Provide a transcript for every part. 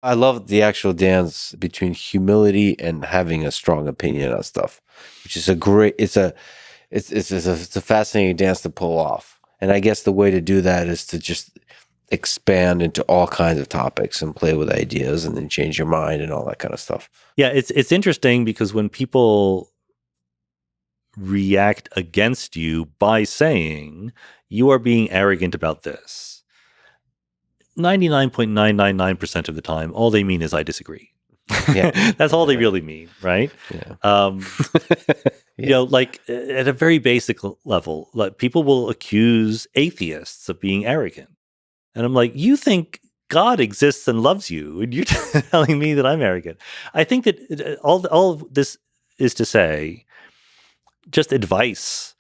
I love the actual dance between humility and having a strong opinion on stuff, which is a great. It's a fascinating dance to pull off. And I guess the way to do that is to just expand into all kinds of topics and play with ideas and then change your mind and all that kind of stuff. Yeah, it's interesting because when people react against you by saying you are being arrogant about this, 99.999% of the time, all they mean is I disagree. Yeah. That's all they really mean, right? Yeah. You know, like at a very basic level, like people will accuse atheists of being arrogant. And I'm like, you think God exists and loves you, and you're telling me that I'm arrogant. I think that all of this is to say, just advice.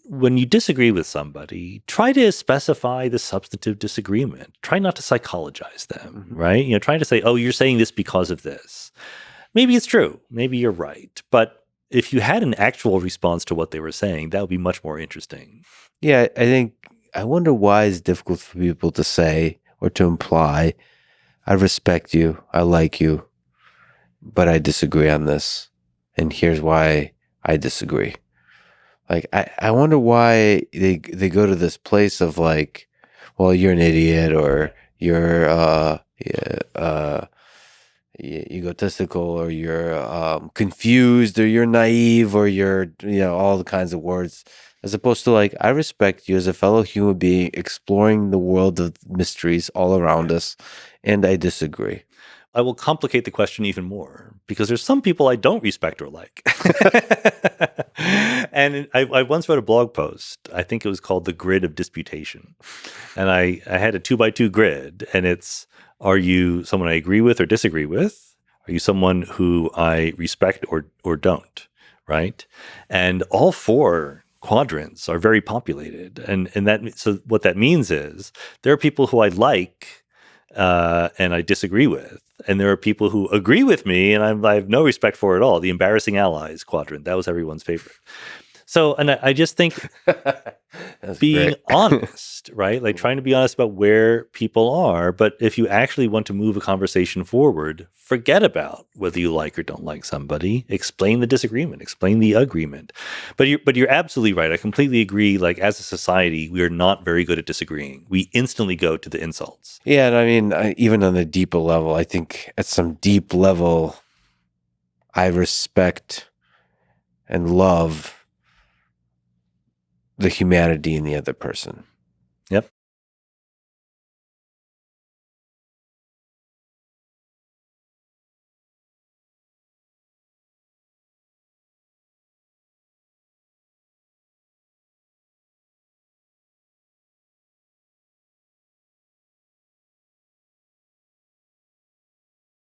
When you disagree with somebody, try to specify the substantive disagreement. Try not to psychologize them, right? You know, trying to say, oh, you're saying this because of this. Maybe it's true. Maybe you're right. But if you had an actual response to what they were saying, that would be much more interesting. Yeah, I wonder why it's difficult for people to say or to imply, I respect you, I like you, but I disagree on this. And here's why I disagree. Like, I wonder why they go to this place of like, well, you're an idiot, or you're egotistical, or you're confused, or you're naive, or you're, all the kinds of words, as opposed to like, I respect you as a fellow human being exploring the world of mysteries all around us, and I disagree. I will complicate the question even more because there's some people I don't respect or like. And I once wrote a blog post. I think it was called The Grid of Disputation. And I had a 2x2 grid, and it's, are you someone I agree with or disagree with? Are you someone who I respect or don't? Right? And all four quadrants are very populated. And so what that means is there are people who I like and I disagree with. And there are people who agree with me and I have no respect for at all. The embarrassing allies quadrant, that was everyone's favorite. So, and I just think being honest, right? Like trying to be honest about where people are. But if you actually want to move a conversation forward, forget about whether you like or don't like somebody. Explain the disagreement, explain the agreement. But you're absolutely right. I completely agree. Like as a society, we are not very good at disagreeing. We instantly go to the insults. Yeah, and I mean, even on a deeper level, I think at some deep level, I respect and love the humanity in the other person.